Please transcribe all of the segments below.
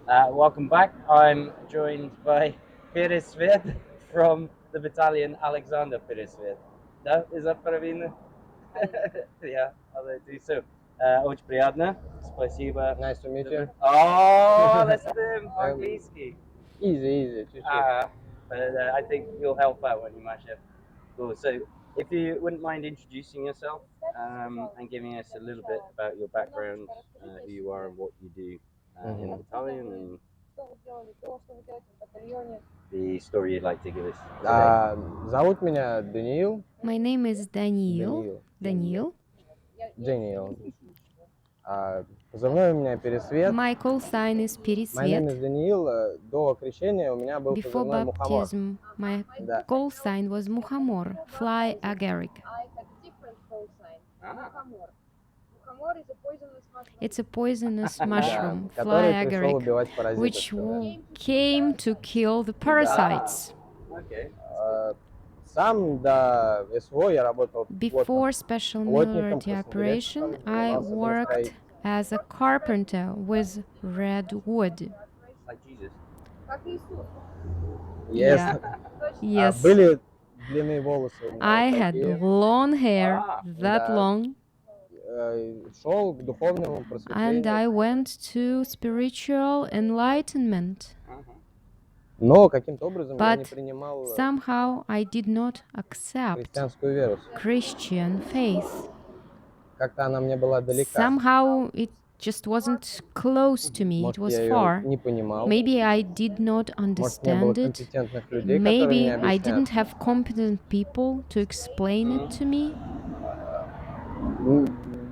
Welcome back. I'm joined by Peresved from the battalion Alexander Peresved. Да, is that правильно? Yeah, I'll do so. Очень приятно. Спасибо. Nice to meet you. Oh, listen, английский. Easy, чуть-чуть. But I think you'll help out when you mash up. Cool. So, if you wouldn't mind introducing yourself and giving us a little bit about your background, who you are and what you do in the battalion, and the story you'd like to give us today. Зовут меня Даниил. My name is Daniil. Даниил. Даниил. Позывной у меня Пересвет. My call sign is My name is Perisvet. Даниил. До крещения у меня был Before позывной Мухомор. baptism, my Да. call sign was Muhamor, fly agaric. It's a poisonous mushroom, fly Который пришел agaric, убивать паразитов. which came to kill the parasites. Okay. Сам до СВО я работал Before special military operation, I worked as a carpenter with red wood. Like Jesus. Yeah. Yes. Были длинные волосы. у меня I вот had такие. long hair, that Да. long, Шел к духовному and просветлению. I went to spiritual enlightenment. Но каким-то образом я не But принимал somehow I did not accept христианскую веру. Christian faith. Как-то она мне была далека. Somehow it just wasn't close to me, it Может, was я ее far. не понимал. Maybe I did not Может, не было understand it. компетентных людей, которые Maybe мне I didn't объясняют. have competent people to explain it to me.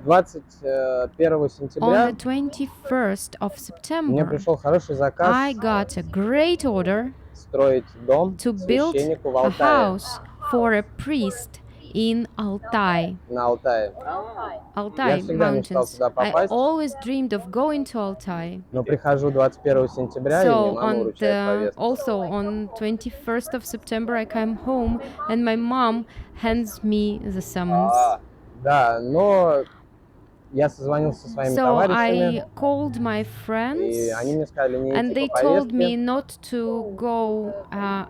21 On сентября the 21st of мне September, пришел хороший заказ I got a great order строить дом to build священнику в a Алтае, house for a priest in Altai, на Алтае. Altai всегда мечтал mountains. туда I попасть. always dreamed of going to Altai. Но прихожу 21 сентября, и мне So мама вручает повестку. also on 21st of September I come home and my mom hands me the summons. Да, но я созвонился со своими So I товарищами, called my и friends они мне сказали не and идти they по told me повестке. not to go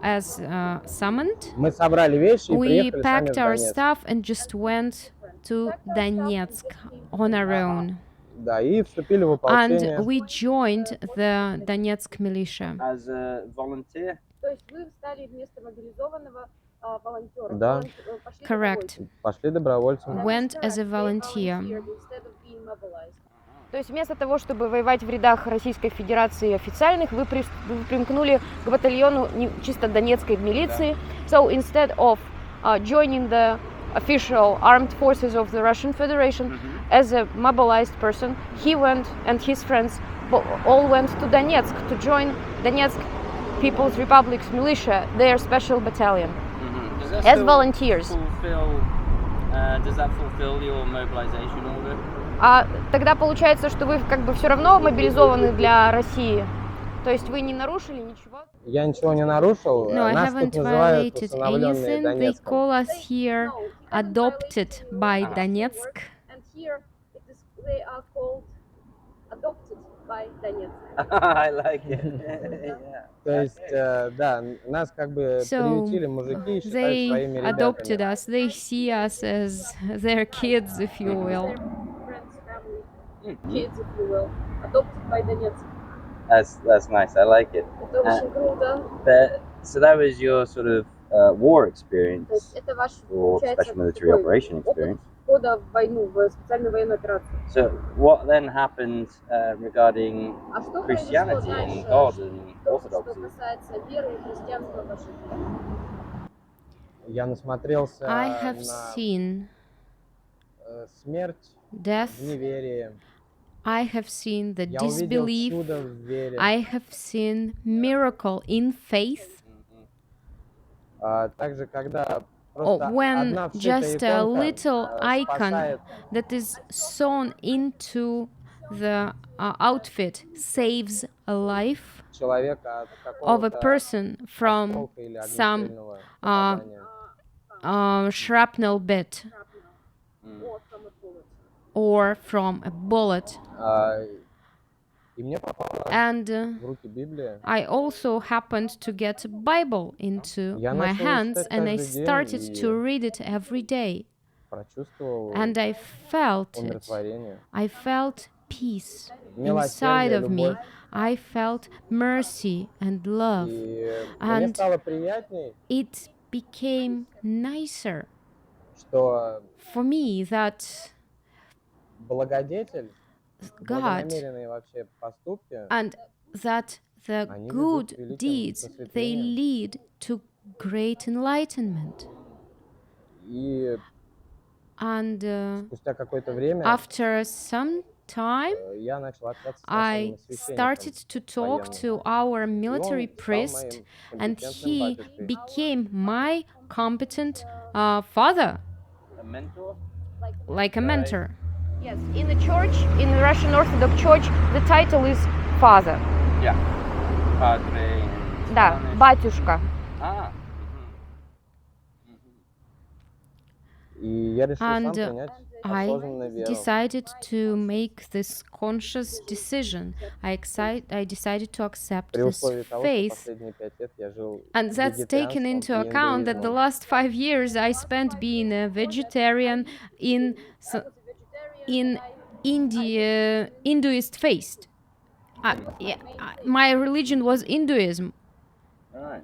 as summoned. Мы собрали вещи и We приехали сами в packed our Донецк. stuff and just went to Donetsk on our own. Да, и вступили в And ополчение. we joined the Donetsk militia. As a volunteer. Да, Correct. пошли добровольцем. Went as a volunteer. То есть вместо того, чтобы воевать в рядах Российской Федерации официальных, вы примкнули к батальону чисто донецкой милиции. So instead of joining the official armed forces of the Russian Federation as a mobilized person, he went and his friends all went to Donetsk to join Donetsk People's Republic's militia, their special battalion, Does that as still volunteers. Does that fulfill your mobilization order? А тогда получается, что вы как бы все равно мобилизованы для России. То есть вы не нарушили ничего? Я ничего не нарушил. No, I Нас тут haven't называют violated усыновленные anything. They Донецком. call us here adopted by Donetsk. And here they are called adopted by Donetsk. I like it. Yeah. То есть, да, нас как бы So приютили мужики и считают they своими adopted ребятами. us. They see us as their kids, if you will. Friends, family, kids, if you will, adopted by Donetsk. That's nice. I like it. Это очень круто. So that was your sort of war То есть experience это ваш, or получается, special military такой operation опыт experience. входа в войну, в специальную военную операцию. So what then happened regarding А что произошло Christianity дальше? and God and Что Orthodoxy? касается веры и христианства в вашей жизни? Я насмотрелся I have на seen смерть death. в неверии. I have seen the Я увидел disbelief. чудо в вере. I have seen miracle in faith. Также, когда Or просто when одна вшитая just a иконка, little icon спасает that is sewn into the outfit saves a life человека от of a какого-то person from осколка или some огнестрельного попадания. shrapnel bit Or from a bullet. or from a bullet. И мне попала And в руки Библия. I also happened to get a Bible into Я my начал hands, читать and I каждый день started и to read it every day. прочувствовал And I felt it. умиротворение. I felt peace Милосердие, inside of me. любовь. I felt mercy and love. И мне And стало приятней, it became nicer что for me that благодетель, God благонамеренные вообще поступки, and that the Они good ведут к великим deeds, they просветлениям. lead to great enlightenment. и And спустя какое-то время after some time, я начал общаться с I нашим священником. started to talk to our military И он стал priest, моим and компетентным he батюшкой. became my competent father, A mentor? like a mentor. Yes, in the church, in the Russian Orthodox Church, the title is father. Yeah. Padre in Да, Spanish. батюшка. Ah. И я решил сам And принять I осознанную веру. decided to make this conscious decision. I decided to accept При this условии того, что faith. последние 5 лет я жил And that's taken into вегетарианством и account that the индуизмом. last 5 years I spent being a vegetarian in India, Hinduist faith. My religion was Hinduism, Alright.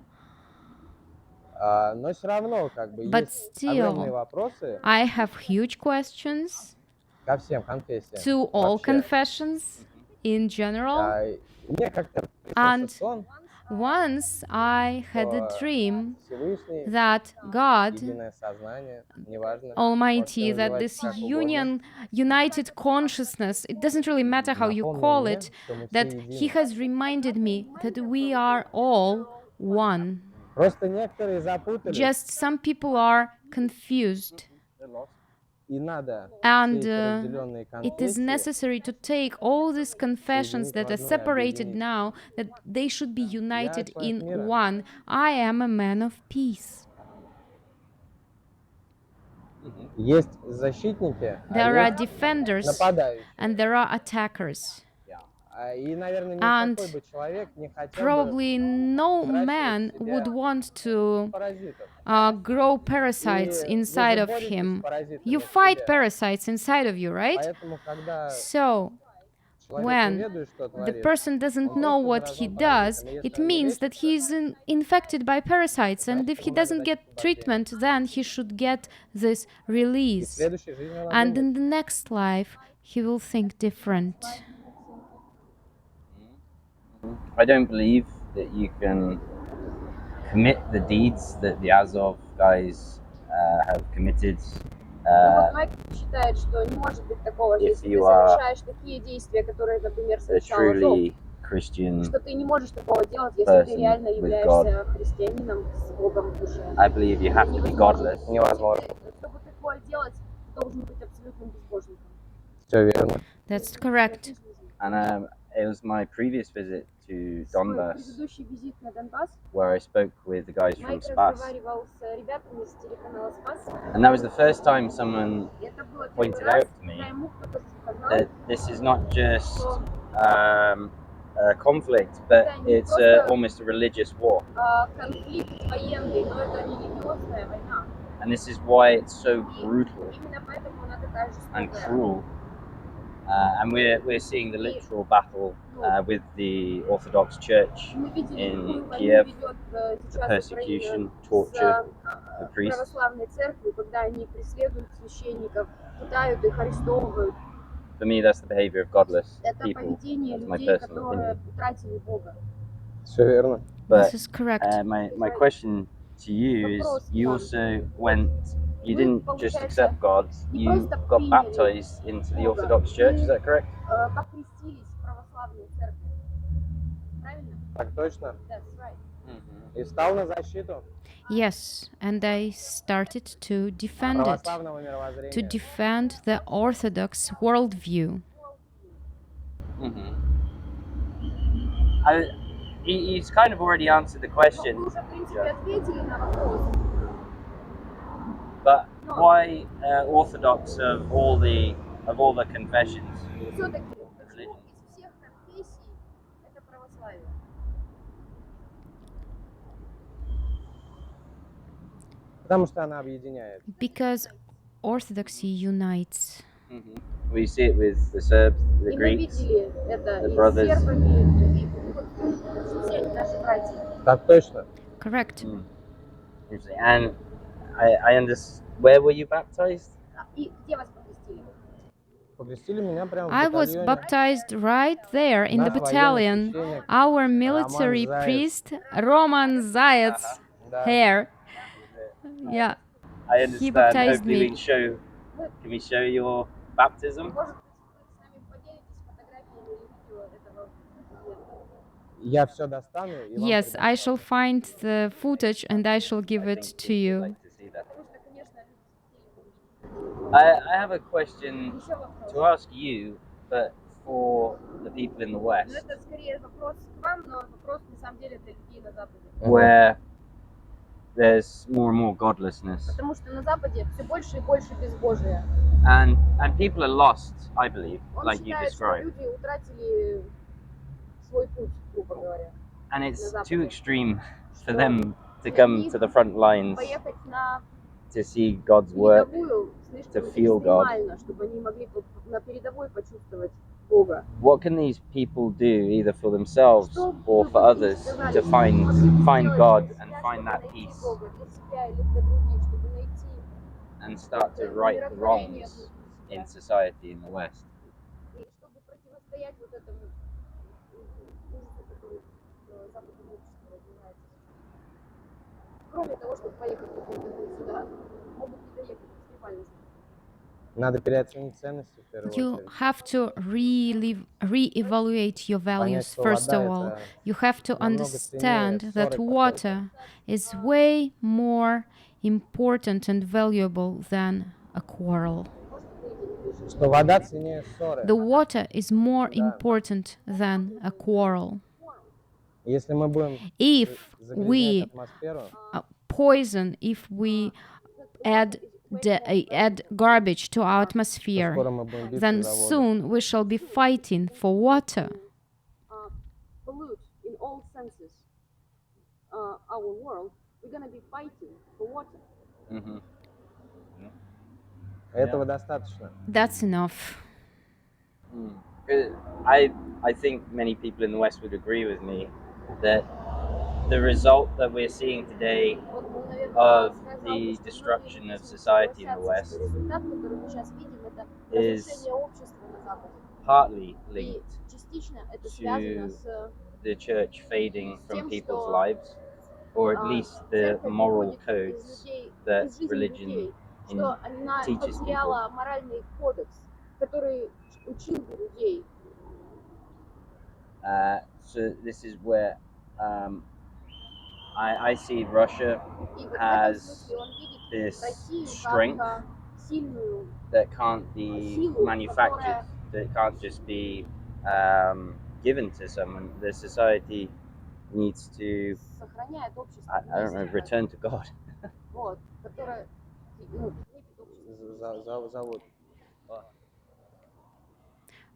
Но все равно, как бы, but есть огромные still вопросы I have huge questions ко всем конфессиям. to all вообще. confessions in general. Мне как-то And приснился сон, once I had a dream Всевышний, that God единое сознание, неважно, Almighty, можете that называть this как угодно, united consciousness, it doesn't really matter how you напомнил call мне, it, что мы все that He едины. has reminded me that we are all one. Просто некоторые запутались, Just some people are confused, и надо and все эти разделенные it is конфессии necessary to take all these confessions that are separated now, that they should be united in one. I am a man of peace. Есть защитники, а There are есть defenders нападающие. and there are attackers. И, наверное, And никакой бы человек не хотел бы probably no man would want to паразитов. grow parasites inside of him. You fight parasites inside of you, right? Поэтому, когда So, человек when не ведает, что the творит, person doesn't know what he does, it means that he is infected by parasites, and if he doesn't get treatment, then he should get this и в release. следующей жизни он And объявит. in the next life, he will think different. I don't believe that you can commit the deeds that the Azov guys have committed. Вот Майк считает, что не может быть такого, что if если ты you are совершаешь такие действия, которые, например, a совершал Азов, truly Christian, что ты не можешь такого делать, если ты person реально with являешься христианином с Богом в душе. I believe you have to be godless. Невозможно. Чтобы такое делать, ты должен быть абсолютным безбожником. Все верно. That's correct. And it was my previous visit to Свой Donbass предыдущий визит на Донбасс where I spoke with the guys from Майк Spas. разговаривал с ребятами с телеканала Спас. And that was the first time someone И это было pointed первый раз, out to me когда ему кто-то сказал, that this is not just что a conflict, but it's almost a religious war. Конфликт военный, но это религиозная война. And this is why it's so brutal Именно поэтому она такая and жестокая. cruel. And we're seeing the literal battle with the Orthodox Church, Мы видели, in какую войну Kiev, ведет the сейчас persecution, Украина torture с the priests. православной церковью, когда они преследуют священников, пытают их, арестовывают. For me, that's the behavior of godless Это people. поведение That's my людей, personal которые opinion. утратили Бога. Все верно. But This is correct. my question to you is, you also went. You didn't just accept God. You got baptized into the Orthodox Church. Is that correct? Покрестились в православной церкви. Правильно? Так точно. That's right. И встал на защиту Yes, and I started to defend it, православного мировоззрения. to defend the Orthodox worldview. He's kind of already answered the question, Мы уже, в принципе, ответили на вопрос. but why Orthodox of all the confessions? Все-таки, почему из всех конфессий Потому что она объединяет. Because Orthodoxy unites. We see it with the Serbs, the И мы Greeks. видели это the и с brothers. сербами, и вот все они наши братья. Так точно. Correct. Interesting. And I understand. Where were you baptized? И где вас покрестили? Покрестили меня прямо в I was батальоне. baptized right there in the Наш военный battalion. священник Our military Roman Zayats. priest, Roman Zayats, Да. here. Yeah. I understand. baptized Hopefully me. we can show. Can we show your baptism? Может быть, вы с нами поделитесь фотографиями или видео этого момента? Я все достану и вам Yes, I предоставлю. shall find the footage and I shall give I it think to we'd you. like to see that. Потому что, конечно, люди хотели бы увидеть. I have a question Еще вопрос. to ask you, but for the people in the Но West, это скорее вопрос к вам, но вопрос на самом деле для людей на Западе. where there's more and more godlessness, Потому что на Западе все больше и больше безбожия. and people are lost. I believe, Он like you считает, что described, люди утратили свой путь, грубо говоря. and it's на too Западе. extreme for Что them to come to the front lines поехать на to see God's work. передовую слишком to feel God. экстремально, чтобы они могли на передовой почувствовать Бога. What can these people do, either for themselves Что or for могли others, сказать, to find могли бы сделать God для and себя, find чтобы that найти peace Бога для себя или для других, чтобы найти and start to right the wrongs in society in the West? и чтобы противостоять вот этому ужасу, который в западном обществе развивается. Кроме того, чтобы поехать сюда, могут не доехать экстремальности. Надо переоценить ценности в первую You очередь. have to re-evaluate your values, Понять, что first вода of all. это You have to намного understand ценнее that ссоры, water is way more important and valuable than a quarrel. что вода ценнее ссоры. The water is more Да. important than a quarrel. Если мы будем If загрязнять we атмосферу, poison, if we add garbage to our то atmosphere, скоро мы будем биться then за воду. soon we shall be fighting for water. Pollute in all senses our world, we're gonna be fighting for water. Этого достаточно. That's enough. I think many people in the West would agree with me that the result that we're seeing today Вот, ну, наверное, of сказал the бы, что destruction многие of люди society in the согласятся, West что результат, который мы сейчас видим, это is разрушение общества на Западе. partly И linked частично это связано to с the church fading from Тем, people's что, lives, or at least the церковь moral выводит codes из людей, that из жизни religion людей, что она teaches потеряла моральный кодекс, который учил бы людей. So this is where I see Russia И вот в этом has смысле он видит this Россию strength как сильную that can't be силу, manufactured, которая that can't just be given to someone. The society needs to, сохраняет общество. I don't know, вместе, return to God. Вот, которая ну, крепит общество. Зовут.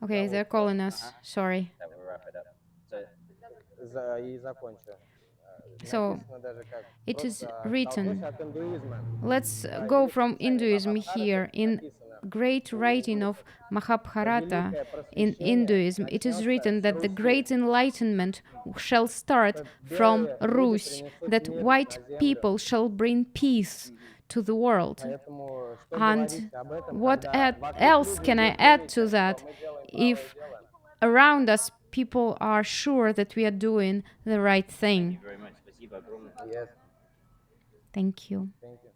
Okay, they're calling us. Sorry. That will wrap it up. So И закончу. So, Написано даже как it is просто written. «Оттолкнусь от индуизма». Let's go from Hinduism here. In Написано, great writing of Mahabharata in Hinduism, it is written that the great enlightenment shall start from Rus, that white people shall bring peace to the world. Поэтому что And говорить об этом, what когда вокруг else люди can I не add to помнят, that что мы делаем правое if дело? around us people are sure that we are doing the right thing? thank you very much. Спасибо огромное. Yes, Thank you. thank you.